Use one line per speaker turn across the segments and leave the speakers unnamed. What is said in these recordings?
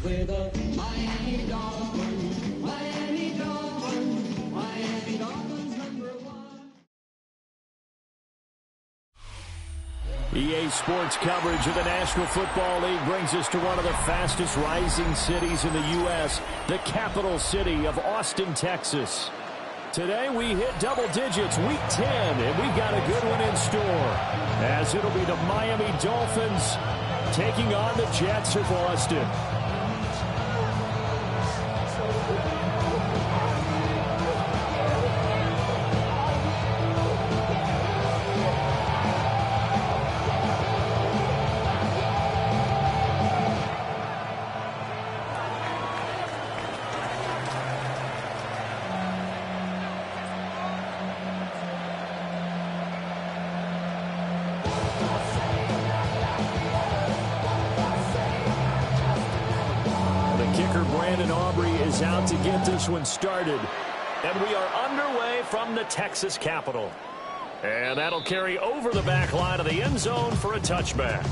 With a Miami Dolphins, Miami Dolphins, Miami Dolphins #1.
EA Sports coverage of the National Football League brings us to one of the fastest rising cities in the U.S., the capital city of Austin, Texas. Today we hit double digits, week 10, and we've got a good one in store, as it'll be the Miami Dolphins taking on the Jets of Austin. Out to get this one started, and we are underway from the Texas Capitol, and that'll carry over the back line of the end zone for a touchback.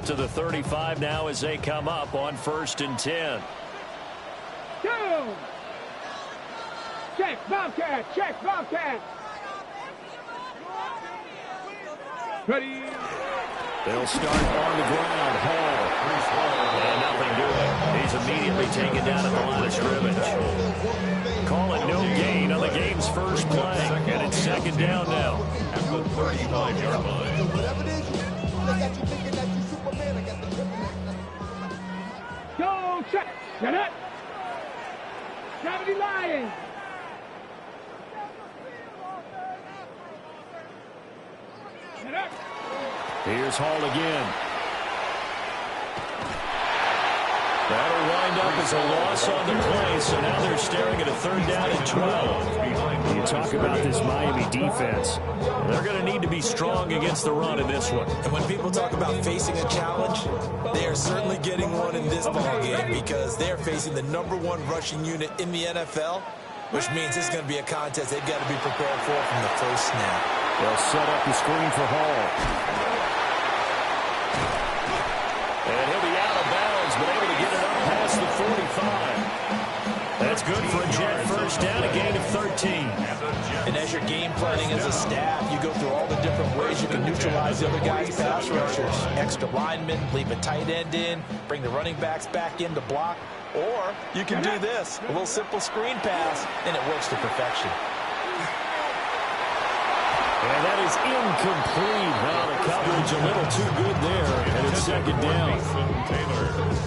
To the 35 now as they come up on 1st and 10.
Down. Check, Bobcat. Check, Bobcat. Ready.
They'll start on the ground. Hall. And nothing doing. He's immediately taken down at the line of scrimmage. call it no gain on the game's first play. And it's second down now.
At the 35-yard line.
Whatever it is, they got you thinking that you Superman. I got the kryptonite.
Go check. Get up. 70 Lions. Get up.
Here's Hall again. That'll wind up as a loss on the play, so now they're staring at a third down and 12. You talk about this Miami defense. They're going to need to be strong against the run in this one.
And when people talk about facing a challenge, they are certainly getting one in this ball game because they're facing the #1 rushing unit in the NFL, which means it's going to be a contest they've got to be prepared for from the first snap.
They'll set up the screen for Hall. And he'll be out of bounds, but able to get it up past the 45. That's good for a Jet first down, a gain of 13.
And as you're game planning as a staff, you go through all the different ways you can neutralize the other guys' pass rushers. Extra linemen, leave a tight end in, bring the running backs back in to block. Or you can do this, a little simple screen pass, and it works to perfection.
And that is incomplete. Well, the coverage a little too good there, and it's second down.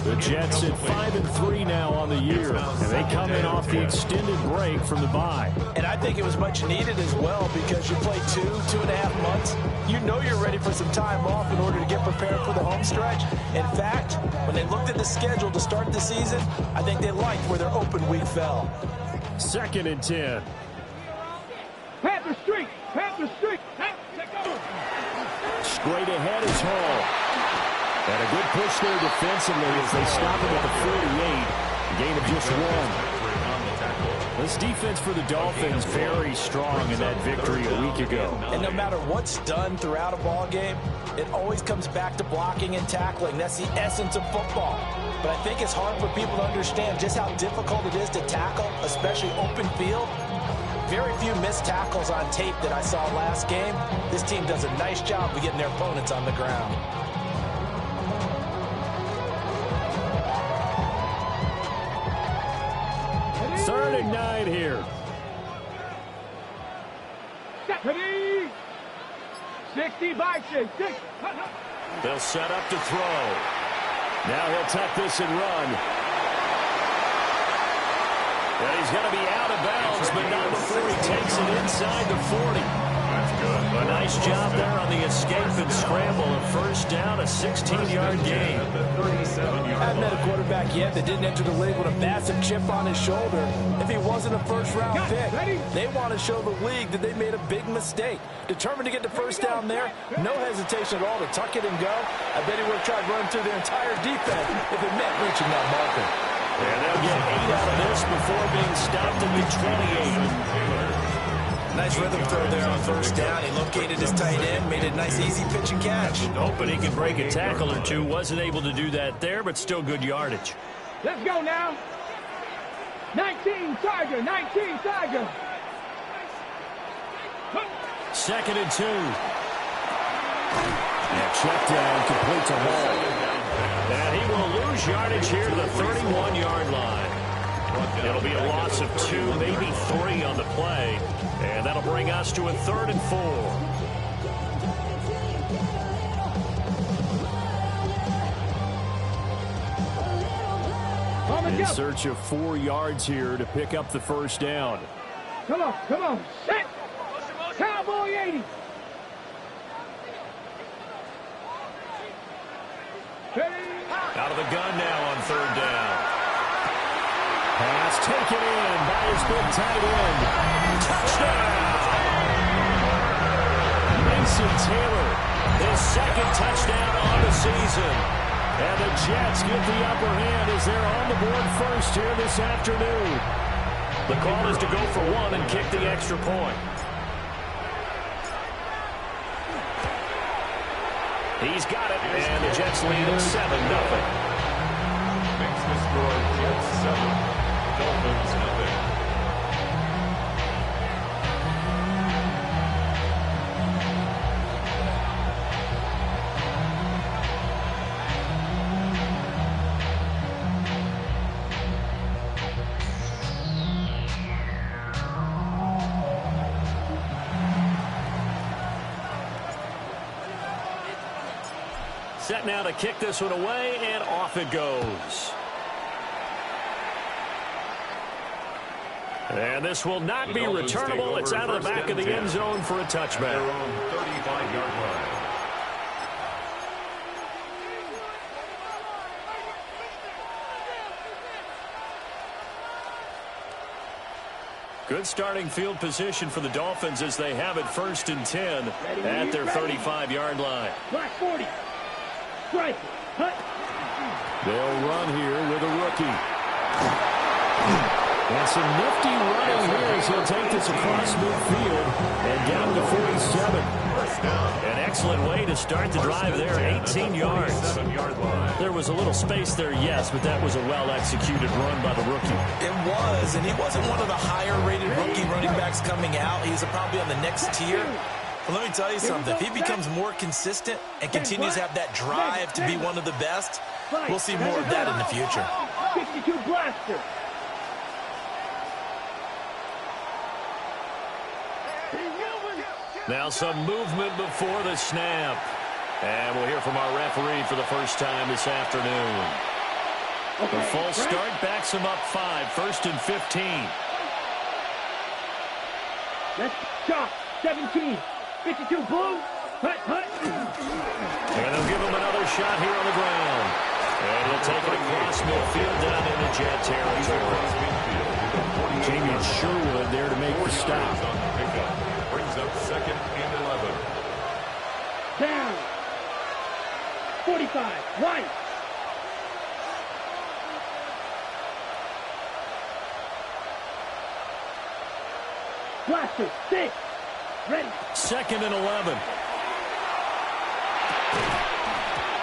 The Jets at 5-3 now on the year, and they come in off the extended break from the bye.
And I think it was much needed as well because you play 2.5 months. You know you're ready for some time off in order to get prepared for the home stretch. In fact, when they looked at the schedule to start the season, I think they liked where their open week fell.
Second and 10.
Panther Street. Panther Street.
Straight ahead is Hall. And a good push there defensively as they stop him at the 48. A gain of just one. This defense for the Dolphins very strong in that victory a week ago.
And no matter what's done throughout a ball game, it always comes back to blocking and tackling. That's the essence of football. But I think it's hard for people to understand just how difficult it is to tackle, especially open field. Very few missed tackles on tape that I saw last game. This team does a nice job of getting their opponents on the ground.
Third and 9 here.
60 Bison. 6.
They'll set up to throw. Now he'll tuck this and run. And he's going to be out of bounds, but not before he takes it inside the 40.
That's good.
A nice job there on the escape and scramble. A first down, a 16-yard gain.
I haven't met a quarterback yet that didn't enter the league with a massive chip on his shoulder. If he wasn't a first-round pick, they want to show the league that they made a big mistake. Determined to get the first down there, no hesitation at all to tuck it and go. I bet he would have tried running through their entire defense if it meant reaching that marker.
And they'll get 8 out of this before being stopped at the 28.
Nice rhythm throw there on first down. He located his tight end, made a nice easy pitch and catch.
Hoping he could break a tackle or two. Wasn't able to do that there, but still good yardage.
Let's go now. 19 Tiger. 19 Tiger.
Second and 2. And check down complete to Hall. And he will lose yardage here to the 31-yard line. It'll be a loss of 2, maybe 3 on the play. And that'll bring us to a 3rd and 4. In search of 4 yards here to pick up the first down.
Come on, come on. Set. Cowboy 80.
Out of the gun now on 3rd down. Pass taken in by his big tight end. Touchdown! Mason Taylor, his 2nd touchdown on the season. And the Jets get the upper hand as they're on the board first here this afternoon. The call is to go for 1 and kick the extra point. He's got it, and the Jets lead at 7-0.
Makes the score Jets 7, Dolphins 0.
Set now to kick this one away, and off it goes. And this will not be returnable. It's out of the back of the end zone for a touchback.
Their own 35-yard line.
Good starting field position for the Dolphins as they have it 1st and 10 at their 35-yard line.
Black 40. Strike. Hut.
They'll run here with a rookie. And some nifty running here as he'll take this across midfield and down to 47. An excellent way to start the drive there, 18 yards.
7-yard line.
There was a little space there, yes, but that was a well-executed run by the rookie.
It was, and he wasn't one of the higher-rated rookie running backs coming out. He's probably on the next tier. But let me tell you something. If he becomes more consistent and continues to have that drive to be one of the best, we'll see more of that in the future.
52 blaster.
Now some movement before the snap. And we'll hear from our referee for the first time this afternoon. The false start backs him up 5, 1st and 15.
That's shot. 17. 52 blue. Hut, hut.
And they'll give him another shot here on the ground. And he'll take it across midfield down into Jet territory. Jamie Sherwood there to make the stop.
Brings up 2nd and 11.
Down. 45. White. Blaster. 6. Ready.
2nd and 11.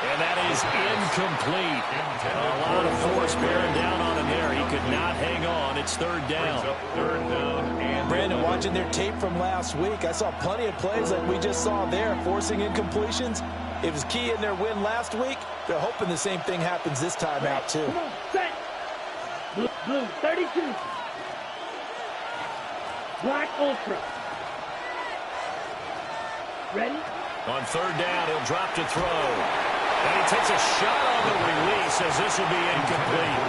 And that is incomplete. A lot of force bearing down on him there. He could not hang on. It's 3rd down.
3rd down and
Brandon, watching their tape from last week, I saw plenty of plays like we just saw there, forcing incompletions. It was key in their win last week. They're hoping the same thing happens this time out, too.
Come on. Set. Blue. 32. Black Ultra. Ready?
On 3rd down, he'll drop to throw. And he takes a shot on the release as this will be incomplete.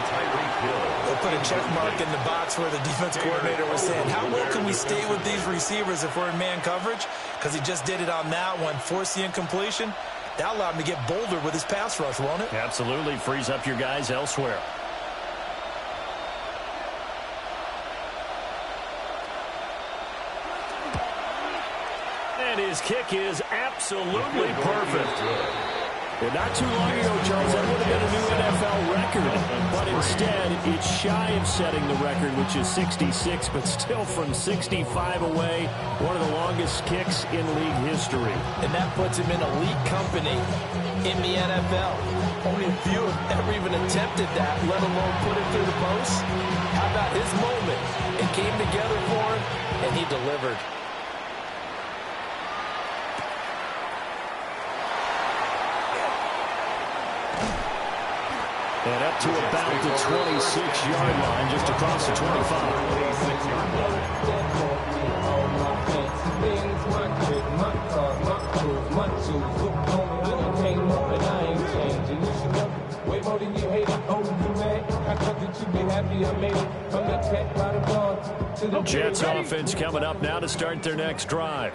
They'll put a check mark in the box where the defense coordinator was saying, how well can we stay with these receivers if we're in man coverage? Because he just did it on that one, forced the incompletion. That allowed him to get bolder with his pass rush, won't it?
Absolutely. Frees up your guys elsewhere. And his kick is absolutely perfect. Well, not too long ago, Charles, that would have been a new NFL record. But instead, it's shy of setting the record, which is 66, but still from 65 away, one of the longest kicks in league history.
And that puts him in elite company in the NFL. Only a few have ever even attempted that, let alone put it through the post. How about his moment? It came together for him, and he delivered.
And up to about the 26-yard line, just across the 25.
26-yard
The Jets offense coming up now to start their next drive.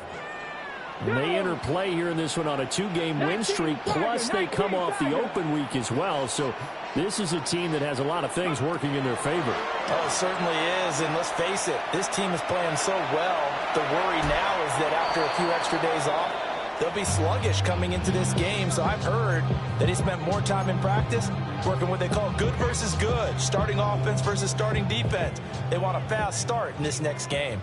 And they enter play here in this one on a 2-game win streak, plus they come off the open week as well. So this is a team that has a lot of things working in their favor.
Oh, it certainly is, and let's face it, this team is playing so well. The worry now is that after a few extra days off, they'll be sluggish coming into this game. So I've heard that he spent more time in practice working what they call good versus good, starting offense versus starting defense. They want a fast start in this next game.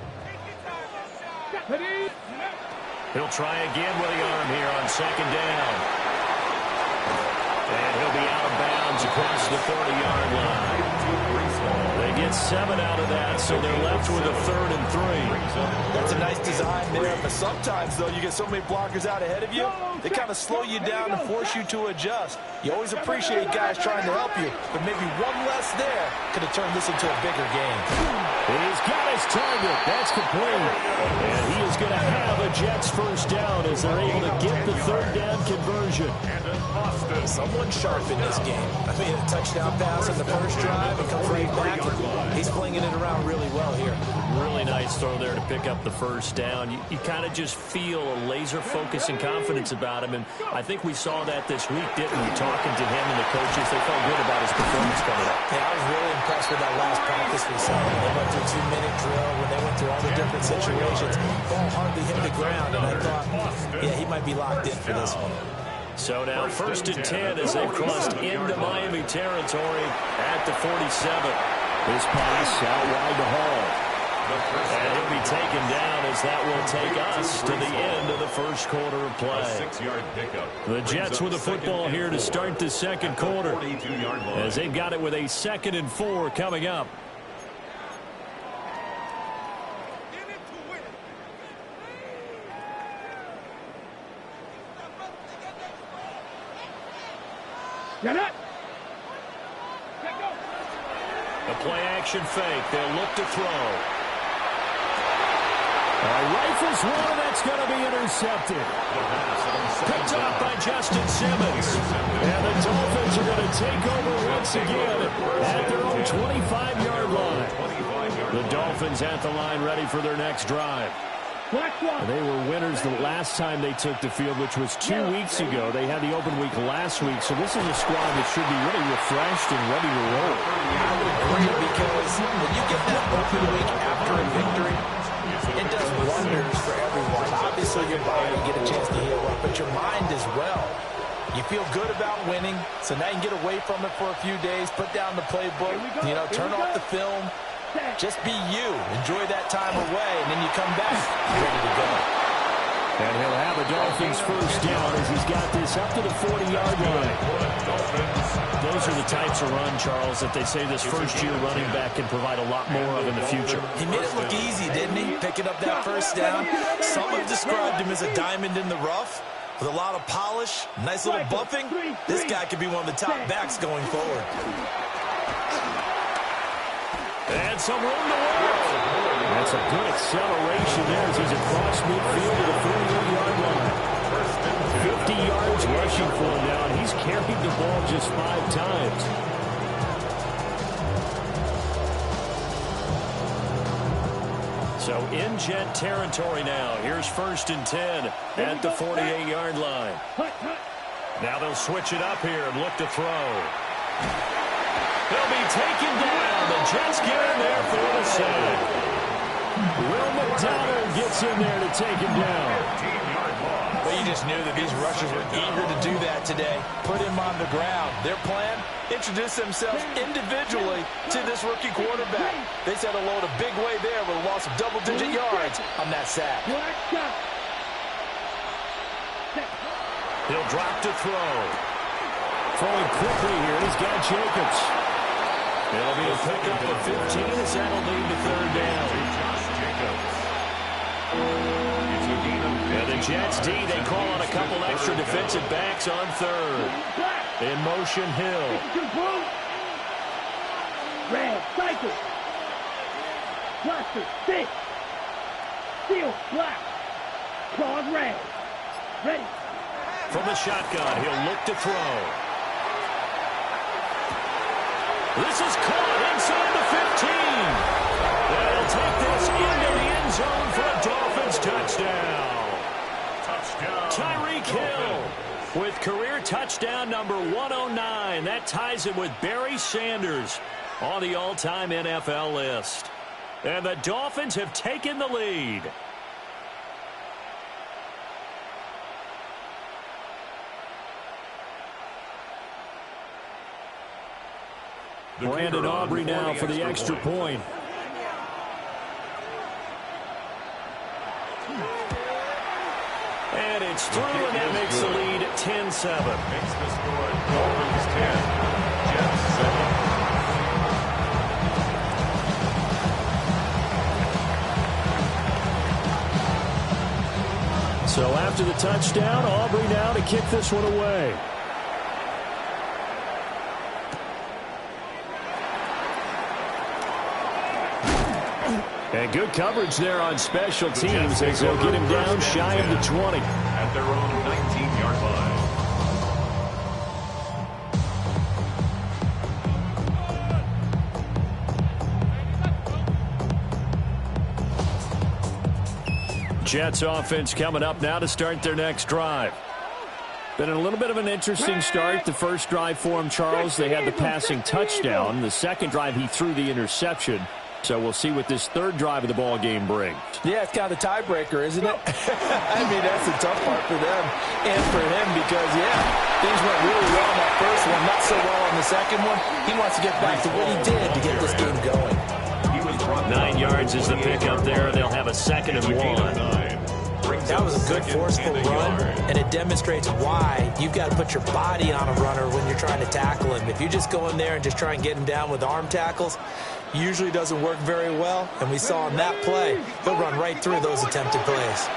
He'll try again with the arm here on 2nd down. And he'll be out of bounds across the 30-yard line. They get 7 out of that, so they're left with a 3rd and 3.
That's a nice design there, but sometimes, though, you get so many blockers out ahead of you, they kind of slow you down and force you to adjust. You always appreciate guys trying to help you, but maybe one less there could have turned this into a bigger game.
He's got his target. That's complete. And he is going to have a Jets first down as they're able to get the 3rd down conversion.
Someone sharp in this game. I mean, a touchdown pass on the first drive and comes right back. He's flinging it around really well here.
Really nice throw there to pick up the first down. You kind of just feel a laser focus and confidence about him, and I think we saw that this week, didn't we? Talking to him and the coaches, they felt good about his performance coming up.
Yeah, I was really impressed with that last practice we saw. They went through a 2-minute drill when they went through all the different situations. Ball hardly hit the ground, and I thought, yeah, he might be locked in for this one.
So now 1st and 10 as they've crossed into Miami territory at the 47. This pass out wide to Hall. And he'll be taken down as that will take us to the end of the first quarter of play.
6-yard pickup.
The Jets with the football here to start the second quarter as they've got it with a 2nd and 4 coming up.
Get it.
A play-action fake. They'll look to throw. Rifles one, that's going to be intercepted. Picked up by Justin Simmons. And the Dolphins are going to take over once again at their own 25-yard line. The Dolphins at the line ready for their next drive. They were winners the last time they took the field, which was 2 weeks ago. They had the open week last week, so this is a squad that should be really refreshed and ready to roll.
I would agree, because when you get that open week after a victory, it does wonders for everyone. Obviously, your body get a chance to heal up, but your mind as well. You feel good about winning, so now you can get away from it for a few days, put down the playbook, turn off the film. Just be you. Enjoy that time away, and then you come back ready to go.
And he'll have a Dolphins first down as he's got this up to the 40-yard line. Those are the types of run, Charles, that they say this first-year running back can provide a lot more of in the future.
He made it look easy, didn't he? Picking up that first down. Some have described him as a diamond in the rough with a lot of polish, nice little buffing. This guy could be one of the top backs going forward.
And some room to work. That's a good acceleration there as he's across midfield to the 48-yard line. 50 yards rushing for him now, and he's carried the ball just 5 times. So in Jet territory now. Here's 1st and 10 at the 48-yard line. Now they'll switch it up here and look to throw. He'll be taken down. The Jets get in there for the sack. Will McDonald gets in there to take him down.
Well, you just knew that these rushers were eager to do that today. Put him on the ground. Their plan, introduce themselves individually to this rookie quarterback. They said hello in a big way there with a loss of double-digit yards on that sack.
He'll drop to throw. Throwing quickly here. He's got Jacobs. It'll be a pickup of 15 as that'll lead to 3rd down. And the Jets D, they call on a couple extra defensive backs on 3rd. In motion, Hill.
Red, cycle. Cluster, stick. Steel, black. Claws, red. Ready.
From the shotgun, he'll look to throw. This is caught inside the 15. They'll take this into the end zone for a Dolphins touchdown. Tyreek Hill with career touchdown number 109. That ties him with Barry Sanders on the all-time NFL list. And the Dolphins have taken the lead. Brandon Aubrey now for the extra point. And it's through, and that makes the lead 10-7.
Makes the score Dolphins 10, Jets 7.
So after the touchdown, Aubrey now to kick this one away. And good coverage there on special teams as they'll get him down shy of the 20.
At their own 19-yard line.
Jets offense coming up now to start their next drive. Been a little bit of an interesting start. The first drive for him, Charles, they had the passing touchdown. The second drive, he threw the interception. So we'll see what this third drive of the ball game brings.
Yeah, it's kind of the tiebreaker, isn't it? I mean, that's the tough part for them and for him because, yeah, things went really well in that first one, not so well on the second one. He wants to get back to what he did to get this game going.
9 yards is the pickup there. They'll have a 2nd and 1.
That was a good forceful run, and it demonstrates why you've got to put your body on a runner when you're trying to tackle him. If you just go in there and just try and get him down with arm tackles, usually doesn't work very well, and we saw on that play, he'll run right through those attempted plays.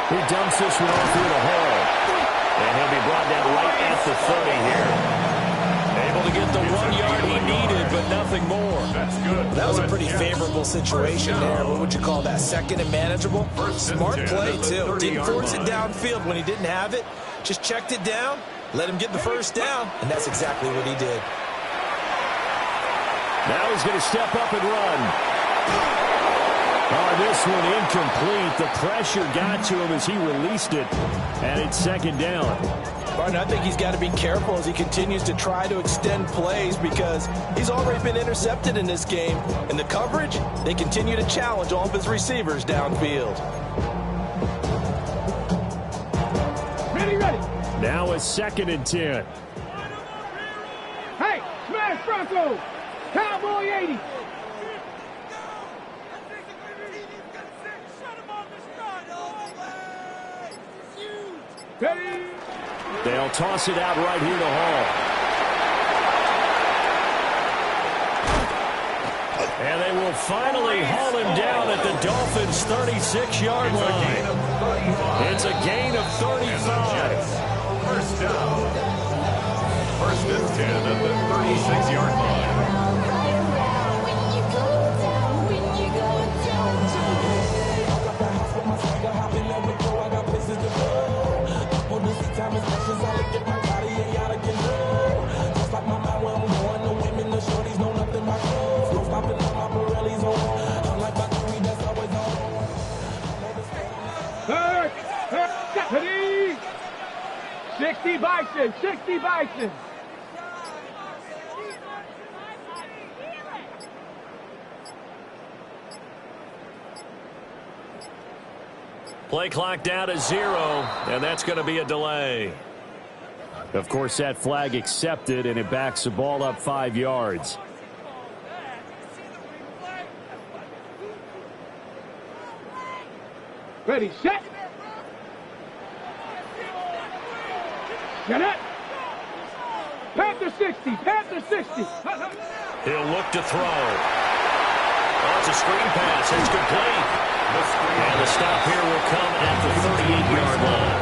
He dumps this one off through the hole, and he'll be brought down right at the 30 here. Able to get the 1 yard he needed, but nothing more.
That's good.
That was a pretty favorable situation there. What would you call that? 2nd and manageable? Smart play, too. Didn't force it downfield when he didn't have it. Just checked it down, let him get the first down, and that's exactly what he did.
Now he's going to step up and run. Oh, this one incomplete. The pressure got to him as he released it, and it's 2nd down.
Martin, I think he's got to be careful as he continues to try to extend plays because he's already been intercepted in this game. And the coverage, they continue to challenge all of his receivers downfield.
Ready.
Now a 2nd and 10.
Hey, smash Bronco. Cowboy 80. Ready.
They'll toss it out right here to Hall. And they will finally haul him down at the Dolphins' 36-yard line. It's a gain of 35.
First down. 1st and 10 at the 36-yard line.
Ready. 60 Bison. 60 Bison.
Play clock down to 0, and that's going to be a delay. Of course, that flag accepted, and it backs the ball up 5 yards.
Ready, set. Get it. Panther 60. Panther 60.
He'll look to throw. Oh, it's a screen pass. It's complete. And the stop here will come at the 38-yard line.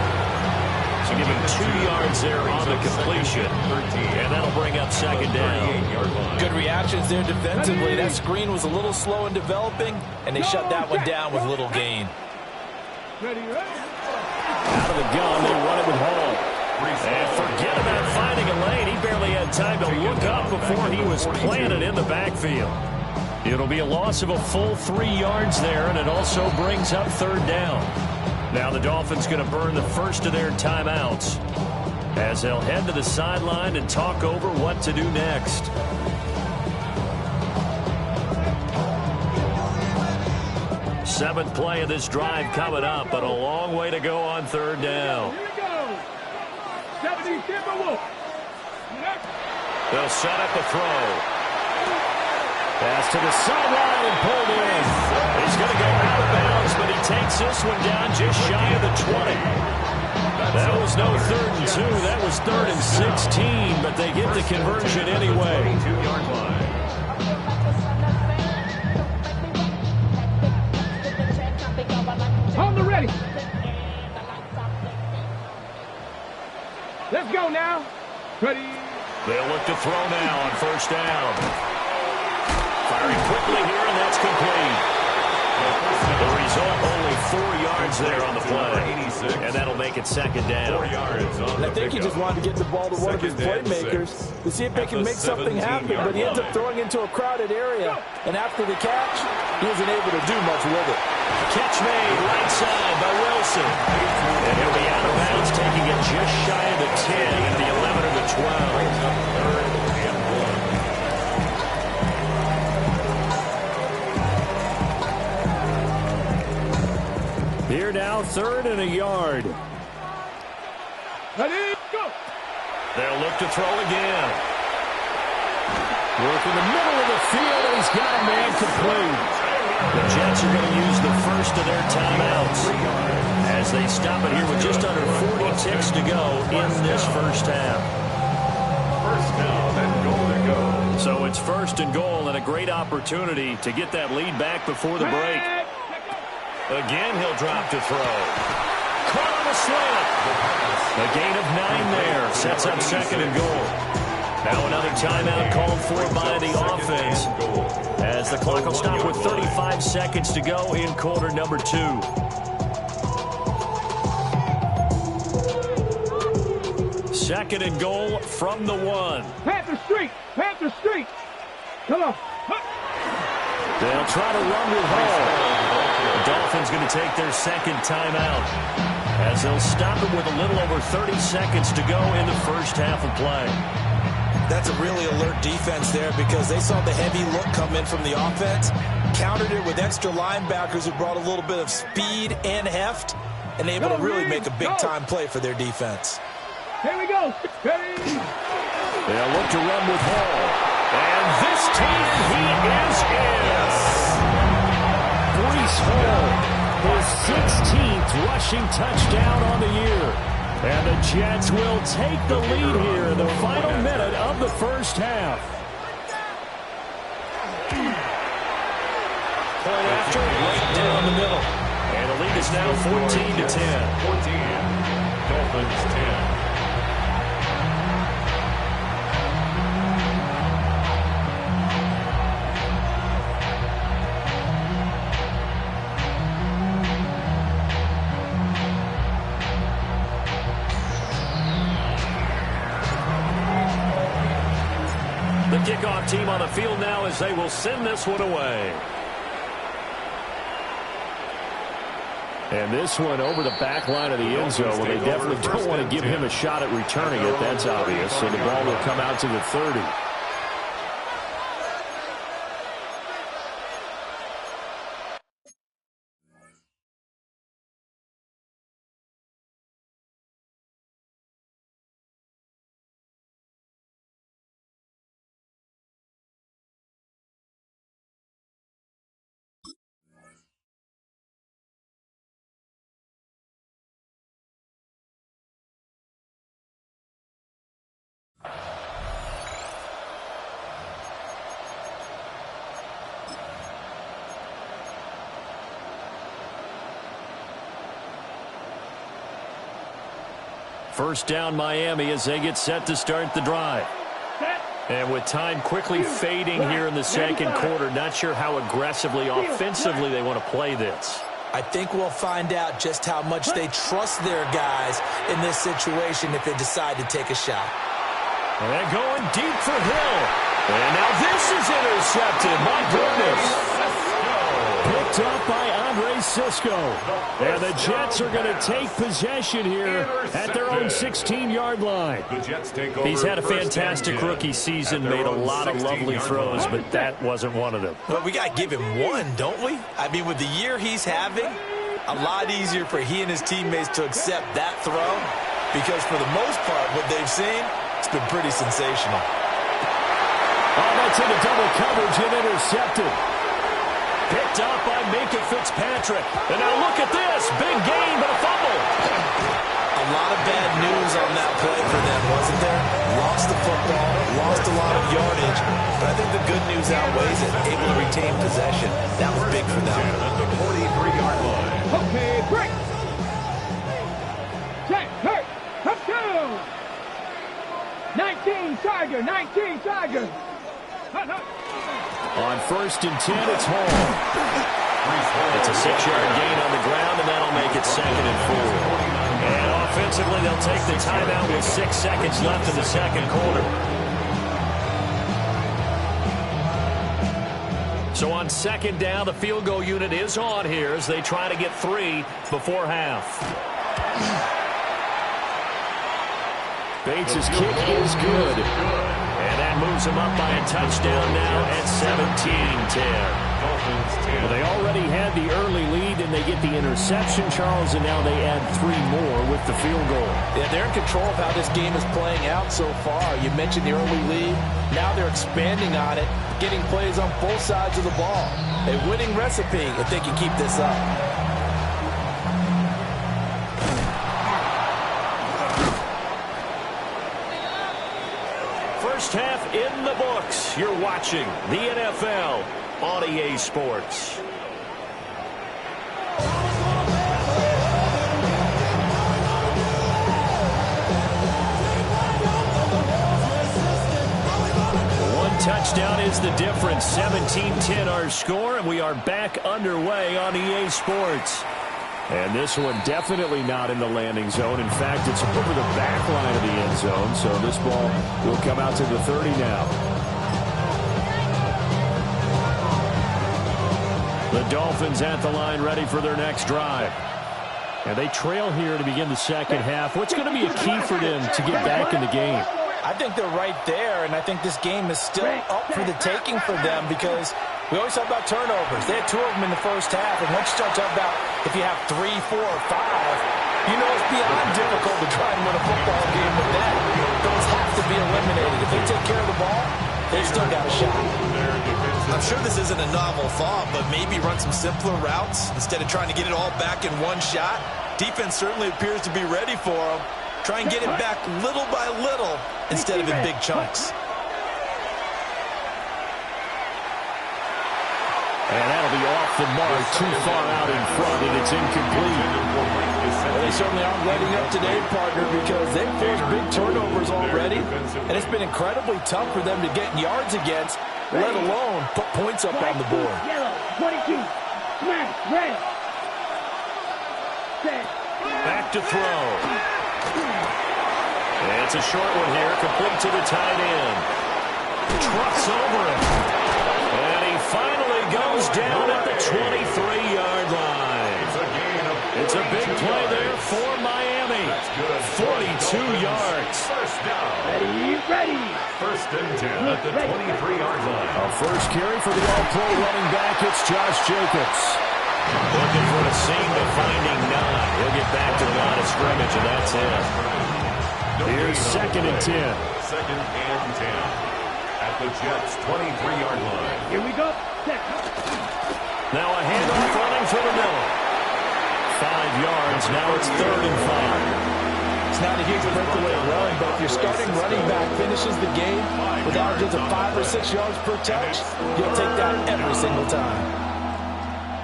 So give him 2 yards there on the completion. And that'll bring up 2nd down.
Good reactions there defensively. That screen was a little slow in developing, and they shut that one down with little gain.
Ready.
Out of the gun, they run it with Hall. And forget about finding a lane. He barely had time to look up before he was planted in the backfield. It'll be a loss of a full 3 yards there, and it also brings up 3rd down. Now the Dolphins going to burn the first of their timeouts as they'll head to the sideline and talk over what to do next. Seventh play of this drive coming up, but a long way to go on 3rd down.
Here we go. 70 Timberwolves.
They'll set up a throw. Pass to the sideline and pulled in. He's going to go out of bounds, but he takes this one down just shy of the 20. That was no 3rd and 2. That was 3rd and 16, but they get the conversion anyway.
22-yard line.
On the ready. Let's go now. Ready?
They'll look to throw now on first down. Firing quickly here, and that's complete. The result, only 4 yards there on the play. And that'll make it second down.
4 yards on
I think he just wanted to get the ball to one of his playmakers to see if they can make something happen, but he ends up throwing into a crowded area. And after the catch, he isn't able to do much with it.
Catch made right side by Wilson. And he'll be out of bounds, taking it just shy of the 10 and the 11 or the 12. Here now, 3rd and a yard.
Ready? Go.
They'll look to throw again. Work in the middle of the field, and he's got a man complete. The Jets are going to use the first of their timeouts as they stop it here with just under 40 ticks to go in this first half.
First down and goal to go.
So it's 1st and goal, and a great opportunity to get that lead back before the break. Again, he'll drop to throw. Caught on a slant. A gain of 9 there. Sets up 2nd and goal. Now another timeout called for by the offense, as the clock will stop with 35 seconds to go in quarter number 2. Second and goal from the 1.
Panther Street. Panther Street. Come on.
They'll try to run with Hall. The Dolphins going to take their second timeout, as they'll stop it with a little over 30 seconds to go in the first half of play.
That's a really alert defense there, because they saw the heavy look come in from the offense, countered it with extra linebackers who brought a little bit of speed and heft, and able to really make a big-time play for their defense.
Here we go. Ready?
They'll look to run with Hall. And this time he is in. Breece Hall, his 16th rushing touchdown on the year. And the Jets will take the lead here in the final minute of the first half. Point after, right down the middle. And the lead is now 14-10.
14. Dolphins 10.
The kickoff team on the field now, as they will send this one away. And this one over the back line of the end zone. Well, they definitely don't want to give him a shot at returning it. That's obvious. So the ball will come out to the 30. First down Miami as they get set to start the drive. And with time quickly fading here in the second quarter, not sure how aggressively, offensively they want to play this.
I think we'll find out just how much they trust their guys in this situation if they decide to take a shot.
And going deep for Hill. And now this is intercepted. My goodness. Picked up by Andre Cisco. And the Jets are going to take possession here at their own 16-yard line. He's had a fantastic rookie season, made a lot of lovely throws, but that wasn't one of them.
Well, we got to give him one, don't we? I mean, with the year he's having, a lot easier for he and his teammates to accept that throw, because for the most part, what they've seen, it's been pretty sensational.
Oh, that's into double coverage and intercepted. Picked up by Minka Fitzpatrick. And now look at this. Big gain, but a fumble.
A lot of bad news on that play for them, wasn't there? Lost the football, lost a lot of yardage, but I think the good news outweighs it. Able to retain possession. That was big for them.
At the 43-yard line.
Okay, break. Check, hurt, touchdown. 19, Charger. 19, Charger.
On 1st and 10, it's Hall. It's a 6-yard gain on the ground, and that'll make it 2nd and 4. And offensively, they'll take the timeout with 6 seconds left in the second quarter. So on 2nd down, the field goal unit is on here as they try to get 3 before half. Bates' kick is good. And that moves them up by a touchdown now at 17-10. Well, they already had the early lead, and they get the interception, Charles, and now they add 3 more with the field goal.
Yeah, they're in control of how this game is playing out so far. You mentioned the early lead. Now they're expanding on it, getting plays on both sides of the ball. A winning recipe if they can keep this up.
First half in the books. You're watching the NFL on EA Sports. One touchdown is the difference. 17-10 our score, and we are back underway on EA Sports. And this one definitely not in the landing zone. In fact, it's over the back line of the end zone. So this ball will come out to the 30 now. The Dolphins at the line ready for their next drive. And they trail here to begin the second half. What's going to be a key for them to get back in the game?
I think they're right there, and I think this game is still up for the taking for them because we always talk about turnovers. They had 2 of them in the first half, and once you start talking about if you have 3, 4, or 5, you know it's beyond difficult to try and win a football game with that. Those have to be eliminated. If they take care of the ball, they've still got a shot.
I'm sure this isn't a novel thought, but maybe run some simpler routes instead of trying to get it all back in one shot. Defense certainly appears to be ready for them. Try and get it back little by little instead of in big chunks.
And that'll be off the mark, too far out in front, and it's incomplete.
Well, they certainly aren't letting up today, partner, because they've forced big turnovers already, and it's been incredibly tough for them to get yards against, let alone put points up on the board.
Yellow, 22, smash, red. Set.
Back to throw. And it's a short one here, complete to the tight end. Trucks over it. And he finally goes down at the 23-yard line. It's a big play there for Miami. 42 yards.
Ready.
First and 10 at the 23-yard line.
A first carry for the all-pro running back. It's Josh Jacobs. Looking for a seam, but finding none. He'll get back to the line of scrimmage, and that's it. Here's 2nd and 10.
2nd and 10 at the Jets' 23-yard line.
Here we go. Set.
Now a handoff running for the middle. 5 yards. Now it's 3rd and 5.
It's not a huge breakaway run, but if your starting running back finishes the game with averages of 5 or 6 yards per touch, you'll take that every single time.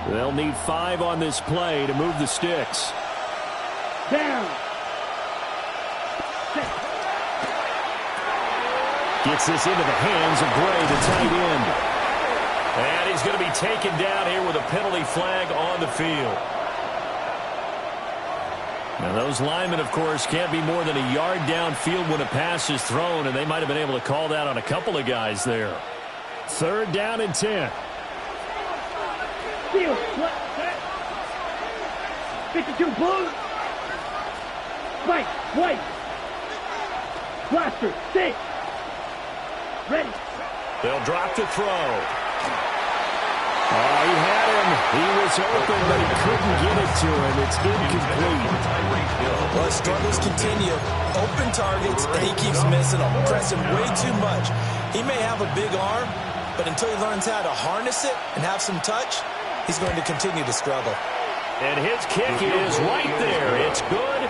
They'll need 5 on this play to move the sticks.
Down.
Gets this into the hands of Gray, the tight end. And he's going to be taken down here with a penalty flag on the field. Now those linemen, of course, can't be more than a yard downfield when a pass is thrown, and they might have been able to call that on a couple of guys there. 3rd down and 10.
Field. 52 blue. White. White. Blaster. 6. Ready.
They'll drop to throw. Oh, he had him. He was open, but he couldn't get it to him. It's incomplete.
Well, struggles continue. Open targets, and he keeps missing them. Pressing way too much. He may have a big arm, but until he learns how to harness it and have some touch, he's going to continue to struggle.
And his kick is right there. It's good.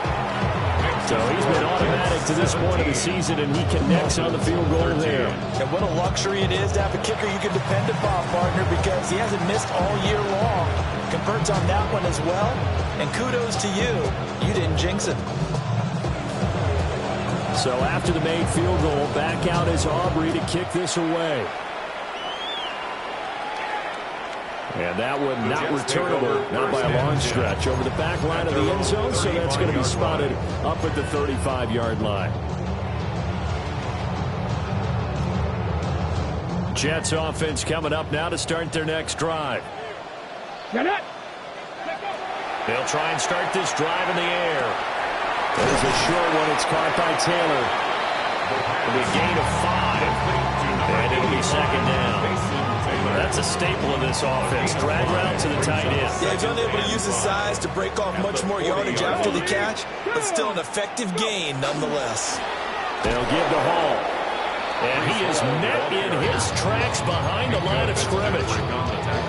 So he's been automatic to this point of the season, and he connects on the field goal there.
And what a luxury it is to have a kicker you can depend upon, partner, because he hasn't missed all year long. Converts on that one as well. And kudos to you. You didn't jinx it.
So after the made field goal, back out is Aubrey to kick this away. And that one not returnable, not by a long stretch, over the back line of the end zone, so that's going to be spotted up at the 35-yard line. Jets offense coming up now to start their next drive.
Get it.
They'll try and start this drive in the air. There's a short one. It's caught by Taylor. It'll be a gain of 5. And it'll be second down. That's a staple of this offense. Drag route to the tight end.
Yeah, he's unable to use his size to break off much more yardage after the catch, but still an effective gain nonetheless.
They'll give to Hall. And he is met in his tracks behind the line of scrimmage.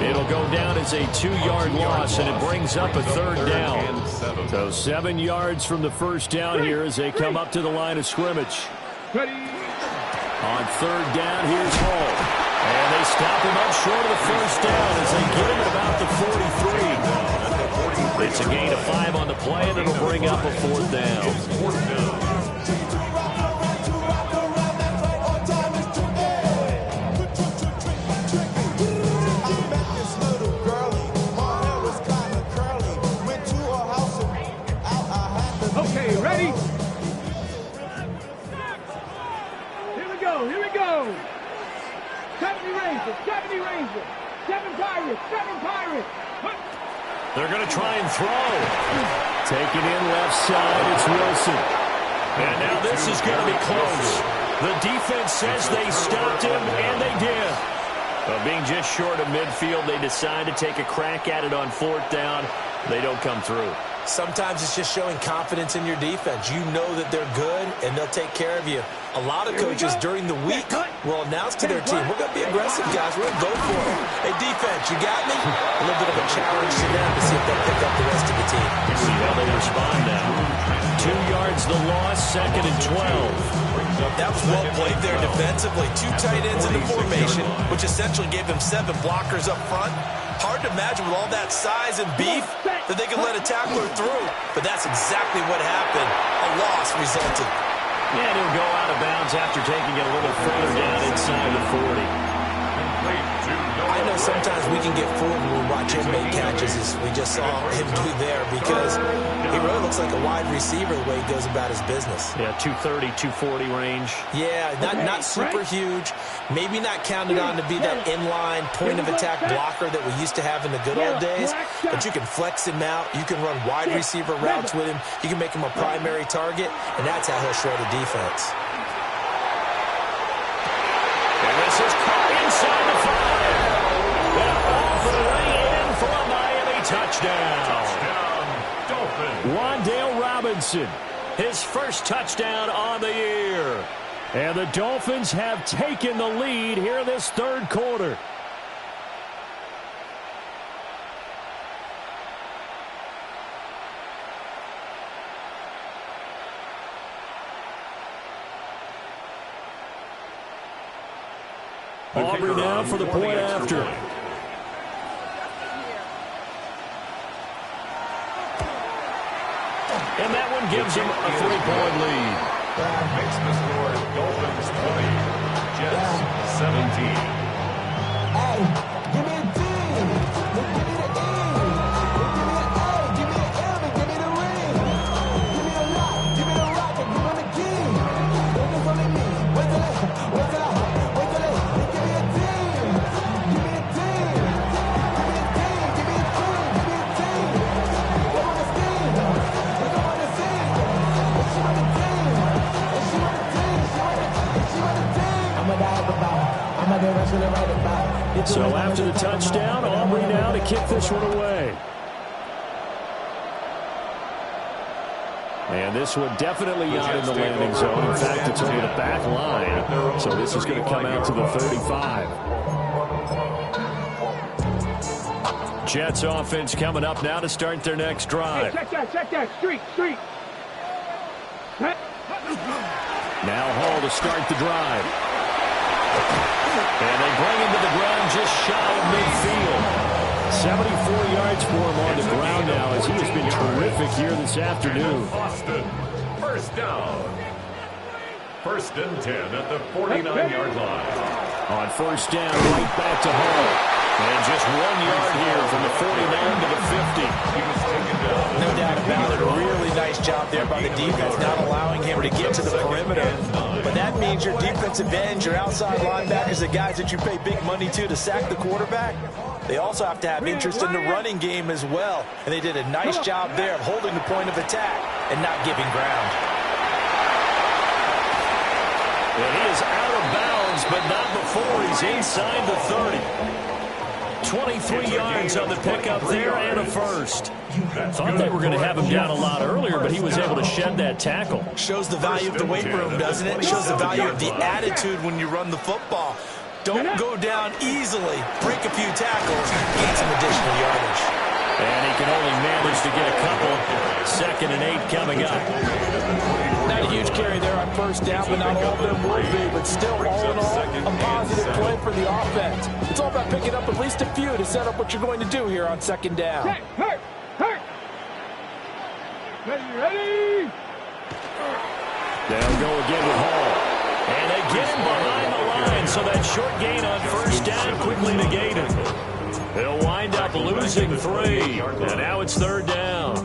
It'll go down as a 2-yard loss, and it brings up a third down. So 7 yards from the first down here as they come up to the line of scrimmage. On third down, here's Hall. And they stop him up short of the first down as they get him at about the 43. It's a gain of 5 on the play, and it'll bring up a fourth down.
Okay, ready? Here we go. 70 Rangers, 7 Pirates.
They're going to try and throw. Taking in left side, it's Wilson. And now this is going to be close. The defense says they stopped him, and they did. But being just short of midfield, they decide to take a crack at it on fourth down. They don't come through.
Sometimes it's just showing confidence in your defense. You know that they're good, and they'll take care of you. A lot of coaches during the week will announce to their team, we're going to be aggressive, guys. We're going to go for it. Hey, defense, you got me? A little bit of a challenge to them to see if they'll pick up the rest of the team.
See how they respond now. 2 yards the loss, second and 12.
That was well played there defensively. 2 tight ends in the formation, which essentially gave them 7 blockers up front. Hard to imagine with all that size and beef that they could let a tackler through. But that's exactly what happened. A loss resulted.
And he'll go out of bounds after taking it a little further down inside the 40.
I know sometimes we can get fooled when we watch him make catches, as we just saw him do there, because he really looks like a wide receiver the way he goes about his business.
Yeah, 230, 240 range.
Yeah, not super huge. Maybe not counted on to be that inline point-of-attack blocker that we used to have in the good old days, but you can flex him out. You can run wide receiver routes with him. You can make him a primary target, and that's how he'll shred a defense.
And this is caught inside the 5. And all the way in for a Miami touchdown. Wan'Dale Robinson, his first touchdown on the year. And the Dolphins have taken the lead here this third quarter. Aubrey now for the point after. And that one gives him a 3-point lead.
Makes the score Dolphins 20, Jets 17.
Hey, give me a D. Give me the E. Give me an A. Give me an M. And give me the ring. Give me a lock. Give me the rock. And give me the key. Don't just only me. Wait till it. Give me a team. Give me a team. Give me a team. Give me a team. They want to scheme. They don't want to see. And she want a team. And she want a team. She want a team. I'm a die about. I'm a get rushing right about.
So after the touchdown, Aubrey now to kick this one away. And this one definitely out in the landing zone. In fact, it's over the back line. So this is going to come out to the 35. Jets offense coming up now to start their next drive.
Hey, check that. Street.
Now Hall to start the drive. And they bring him to the ground just shy of midfield. 74 yards for him on the ground now as he has been terrific here this afternoon.
Austin, first down. First and 10 at the 49-yard line.
On first down, right back to Hall. And just 1 yard here from the 49 to the 50.
No doubt about it. A really nice job there by the defense, not allowing him to get to the perimeter. But that means your defensive ends, your outside linebackers, the guys that you pay big money to sack the quarterback, they also have to have interest in the running game as well. And they did a nice job there of holding the point of attack and not giving ground.
And he is out of bounds, but not before he's inside the 30. 23 yards on the pickup there and a first. Thought they were going to have him down a lot earlier, but he was able to shed that tackle.
Shows the value of the weight room, doesn't it? Shows the value of the attitude when you run the football. Don't go down easily. Break a few tackles, gain some additional yardage.
And he can only manage to get a couple. 2nd and 8 coming up.
Not a huge carry there on first down, but not all of them will be. But still, all in all, a positive play for the offense. It's all about picking up at least a few to set up what you're going to do here on 2nd down.
Hurt. Ready.
They'll go again with Hall. And they get him behind the line, so that short gain on first down quickly negated. He'll wind up losing 3. And now it's 3rd down.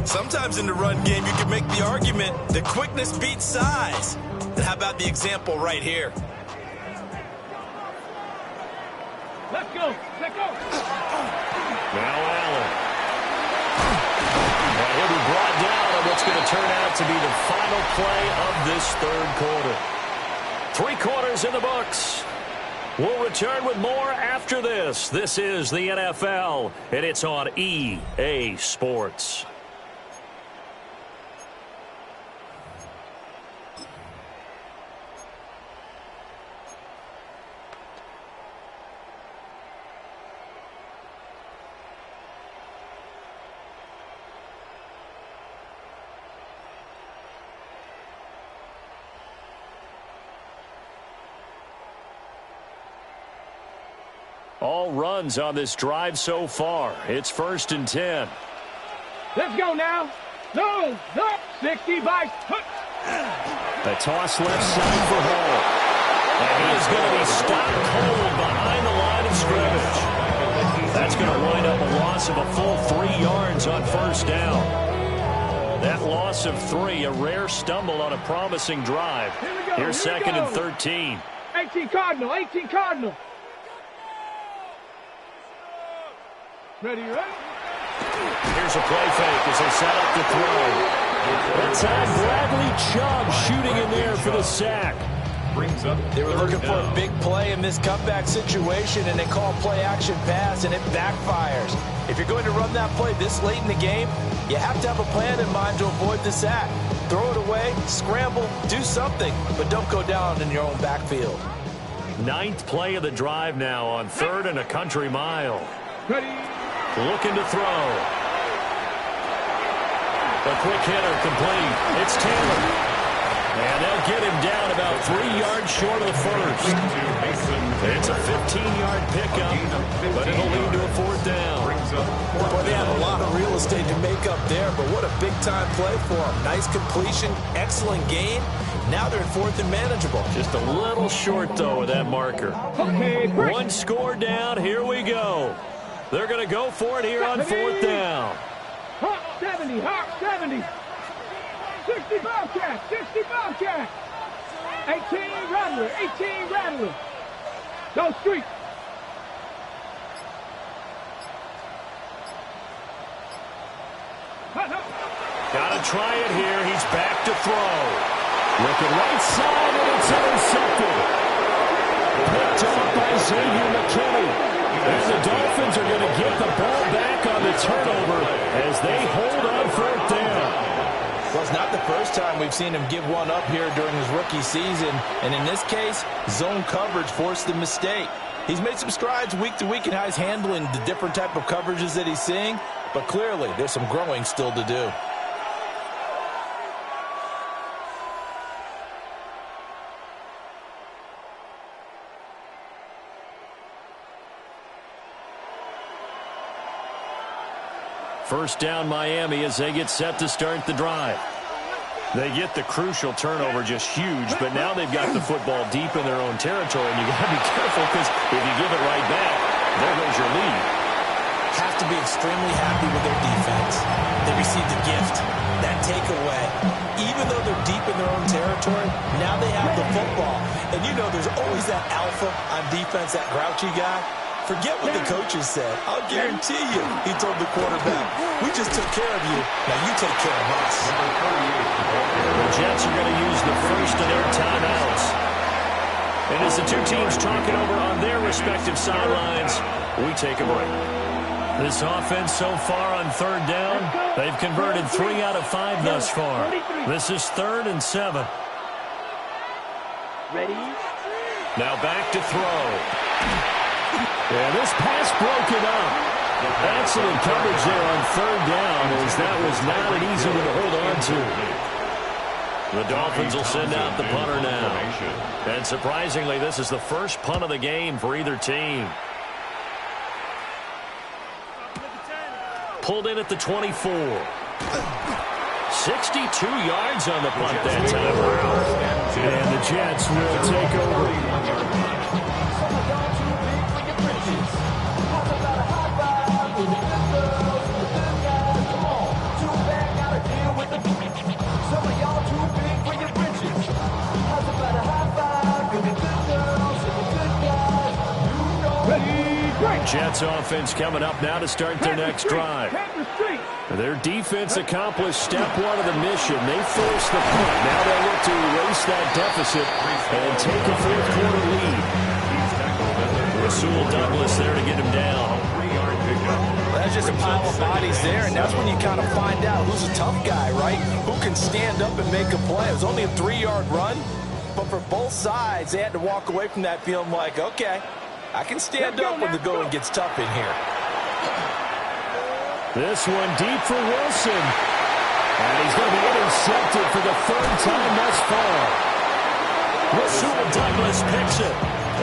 Sometimes in the run game, you can make the argument that quickness beats size. And how about the example right here?
Let's go.
Now Allen. And he'll be brought down on what's going to turn out to be the final play of this 3rd quarter. 3 quarters in the books. We'll return with more after this. This is the NFL, and it's on EA Sports. All runs on this drive so far. It's 1st and 10.
Let's go now. No. 65.
A toss left side for Hall. And he is going to be stopped cold behind the line of scrimmage. That's going to wind up a loss of a full 3 yards on first down. That loss of 3, a rare stumble on a promising drive. Here's 2nd and 13.
18 Cardinal. Ready?
Here's a play fake as they set up to throw. That time Bradley Chubb shooting in there for the sack.
They were looking for a big play in this comeback situation, and they call play action pass, and it backfires. If you're going to run that play this late in the game, you have to have a plan in mind to avoid the sack. Throw it away, scramble, do something, but don't go down in your own backfield.
9th play of the drive now on 3rd and a country mile.
Ready?
Looking to throw. A quick hitter complete. It's Taylor. And they'll get him down about 3 yards short of the first. It's a 15-yard pickup, but it'll lead to a 4th down.
Boy, they had a lot of real estate to make up there, but what a big-time play for them. Nice completion, excellent gain. Now they're in 4th and manageable.
Just a little short, though, with that marker.
Okay,
1 score down. Here we go. They're going to go for it here on 4th down.
70. 60 Bobcat. 18 Rattler. Go street.
Got to try it here. He's back to throw. Looking right side, and it's intercepted. Picked up by Xavier McKinney. And the Dolphins are going to get the ball back on the turnover as they hold on 4th down.
Well, it's not the first time we've seen him give one up here during his rookie season. And in this case, zone coverage forced the mistake. He's made some strides week to week in how he's handling the different type of coverages that he's seeing. But clearly, there's some growing still to do.
First down Miami as they get set to start the drive. They get the crucial turnover, just huge, but now they've got the football deep in their own territory, and you got to be careful because if you give it right back, there goes your lead.
Have to be extremely happy with their defense. They received a gift, that takeaway. Even though they're deep in their own territory, now they have the football. And you know there's always that alpha on defense, that grouchy guy. Forget what the coaches said. I'll guarantee you, he told the quarterback, we just took care of you. Now you take care of us.
The Jets are going to use the first of their timeouts. And as the two teams talk it over on their respective sidelines, we take a break. This offense so far on third down, they've converted 3 out of 5 thus far. This is 3rd and 7.
Ready?
Now back to throw. And this pass broken up. Excellent coverage there on third down, as that was not an easy one to hold on to. The Dolphins will send out the punter now. And surprisingly, this is the first punt of the game for either team. Pulled in at the 24. 62 yards on the punt that time around. And the Jets will take over. Jets offense coming up now to start their next drive. Their defense accomplished step 1 of the mission. They forced the punt. Now they look to erase that deficit and take a fourth-quarter lead. Rasul Douglas there to get him down.
That's just a pile of bodies there, and that's when you kind of find out who's a tough guy, right? Who can stand up and make a play. It was only a 3-yard run, but for both sides, they had to walk away from that feeling like, okay, I can stand up when the going gets tough in here.
This one deep for Wilson. And he's going to be intercepted for the 3rd time thus far. Rasul Douglas picks it.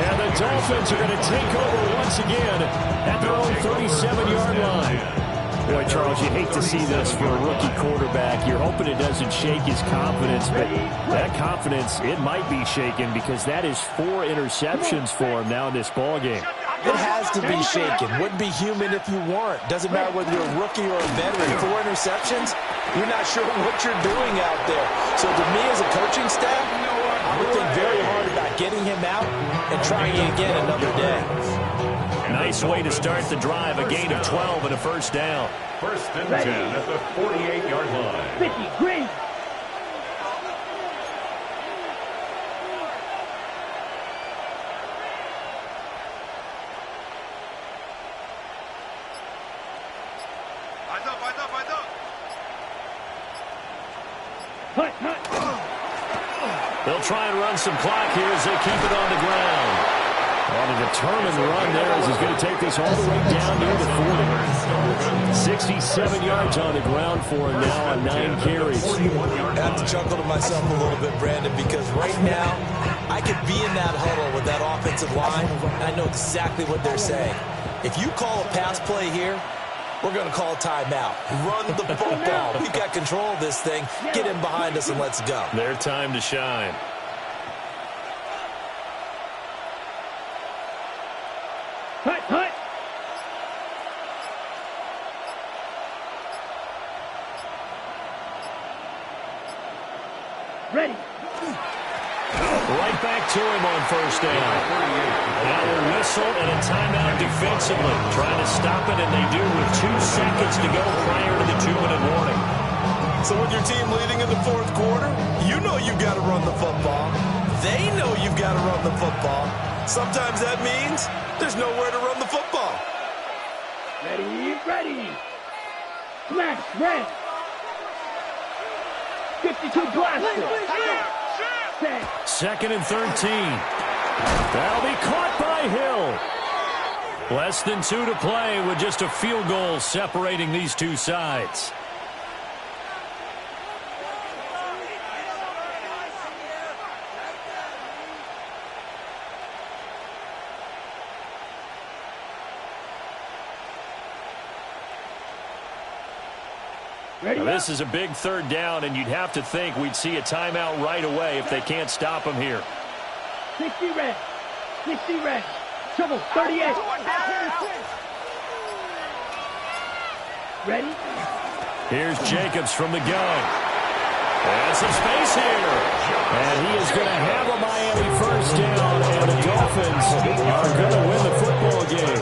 And the Dolphins are going to take over once again at their own 37-yard line. Boy, Charles, you hate to see this for a rookie quarterback. You're hoping it doesn't shake his confidence, but that confidence, it might be shaken because that is 4 interceptions for him now in this ballgame.
It has to be shaken. Wouldn't be human if you weren't. Doesn't matter whether you're a rookie or a veteran. 4 interceptions, you're not sure what you're doing out there. So to me as a coaching staff, I would think very hard about getting him out and trying again another day.
Nice way to start the drive, a gain of 12 and a first down.
1st and 10 at the 48-yard line.
50, green.
They'll try and run some clock here as they keep it on the ground. On a determined run there as he's going to take this all the way down near the 40. 67 yards on the ground for him now on 9 carries.
I have to chuckle to myself a little bit, Brandon, because right now I could be in that huddle with that offensive line, and I know exactly what they're saying. If you call a pass play here, we're going to call a timeout. Run the football. We've got control of this thing. Get in behind us and let's go.
Their time to shine.
Hut. Ready.
Right back to him on first down. Now a whistle and a timeout defensively. Trying to stop it, and they do with 2 seconds to go prior to the 2-minute warning.
So with your team leading in the 4th quarter, you know you've got to run the football. They know you've got to run the football. Sometimes that means there's nowhere to run the football.
Ready. Smash, red. 52 blaster.
2nd and 13. That'll be caught by Hill. Less than 2 to play with just a field goal separating these two sides.
Ready
Now,
up.
this is a big third down, and you'd have to think we'd see a timeout right away if they can't stop him here.
60 red. 60 red. Trouble. 38. Ready?
Here's Jacobs from the gun. And some space here. And he is going to have a Miami first down, and the Dolphins are going to win the football game.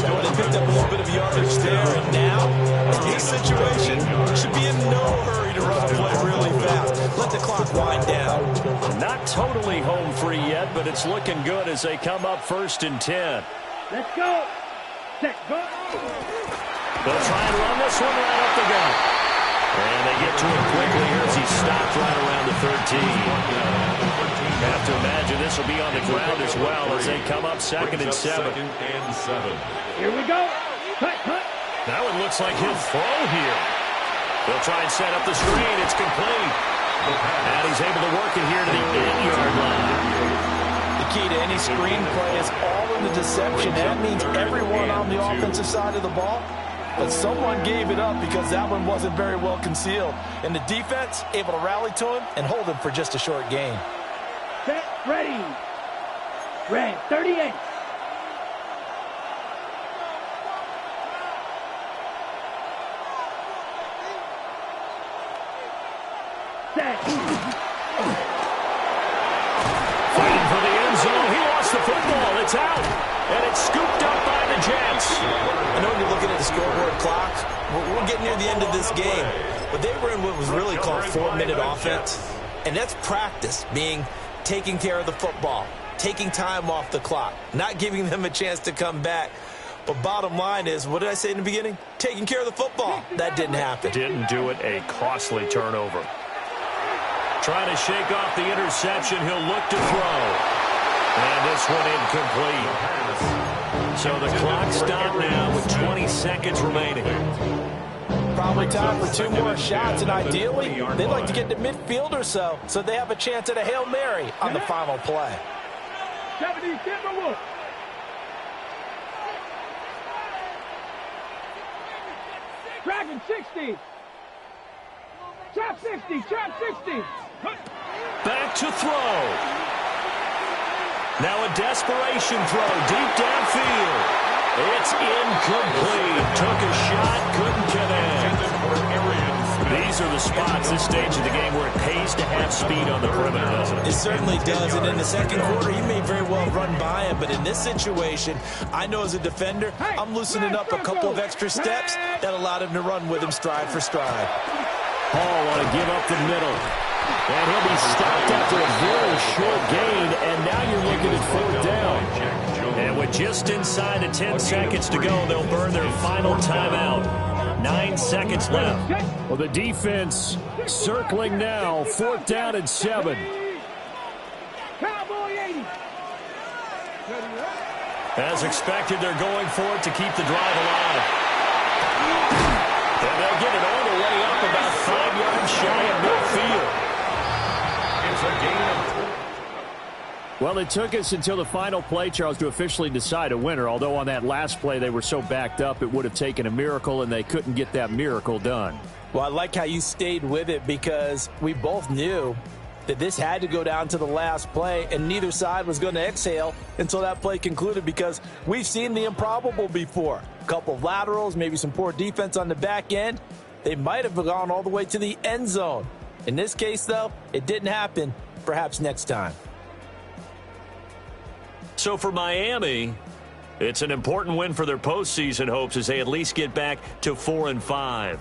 Well, they picked up a little bit of yardage there, and now, in this situation, should be in no hurry to run a play really fast. Let the clock wind down.
Not totally home free yet, but it's looking good as they come up 1st and 10.
Let's go. Set. Go.
They'll try and run this one right up the gut. And they get to him quickly here as he stopped right around the 13. Have to imagine this will be on the ground as well as they come up 2nd and 7.
Here we go. Cut.
That one looks like he'll throw here. They'll try and set up the screen. It's complete. And he's able to work it here to the 8-yard line.
The key to any screenplay is all in the deception. That means everyone on the offensive side of the ball. But someone gave it up because that one wasn't very well concealed. And the defense able to rally to him and hold him for just a short gain.
Set. Ready. Red. 38. Set.
Fighting for the end zone. He lost the football. It's out. And it's scooped up by the Jets.
I know when you're looking at the scoreboard clock, we're getting near the end of this game. But they were in what was really called 4-minute offense. And that's practice, being taking care of the football, taking time off the clock, not giving them a chance to come back. But bottom line is, what did I say in the beginning? Taking care of the football. That didn't happen.
Didn't do it. A costly turnover. Trying to shake off the interception. He'll look to throw. And this one incomplete. So the clock stopped now with 20 seconds remaining.
Probably time for 2 more shots, and ideally, they'd like to get to midfield or so they have a chance at a Hail Mary on the final play.
70 Timberwolves. Dragon 60. Trap 60. Trap 60.
Back to throw. Now a desperation throw deep downfield. It's incomplete. Took a shot, couldn't connect. These are the spots, this stage of the game, where it pays to have speed on the perimeter, doesn't it?
It certainly does, and in the second quarter, he may very well run by him, but in this situation, I know as a defender, I'm loosening up a couple of extra steps that allowed him to run with him stride for stride.
Hall want to give up the middle. And he'll be stopped after a very short gain, and now you're looking at 4th down. And with just inside of 10 seconds to go, they'll burn their final timeout. 9 seconds left. Well, the defense circling now. 4th down and 7.
Cowboy 80.
As expected, they're going for it to keep the drive alive. And they'll get it all the way up about 5 yards shy of midfield.
It's a game.
Well, it took us until the final play, Charles, to officially decide a winner, although on that last play they were so backed up it would have taken a miracle, and they couldn't get that miracle done.
Well, I like how you stayed with it because we both knew that this had to go down to the last play, and neither side was going to exhale until that play concluded because we've seen the improbable before. A couple of laterals, maybe some poor defense on the back end. They might have gone all the way to the end zone. In this case, though, it didn't happen. Perhaps next time.
So for Miami, it's an important win for their postseason hopes as they at least get back to 4-5.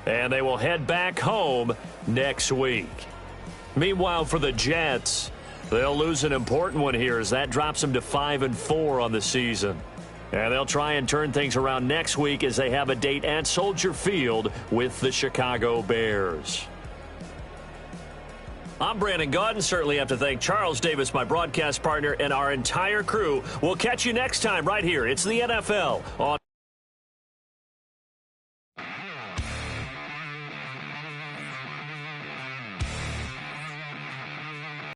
And they will head back home next week. Meanwhile, for the Jets, they'll lose an important one here as that drops them to 5-4 on the season. And they'll try and turn things around next week as they have a date at Soldier Field with the Chicago Bears. I'm Brandon Gaudin. Certainly have to thank Charles Davis, my broadcast partner, and our entire crew. We'll catch you next time right here. It's the NFL on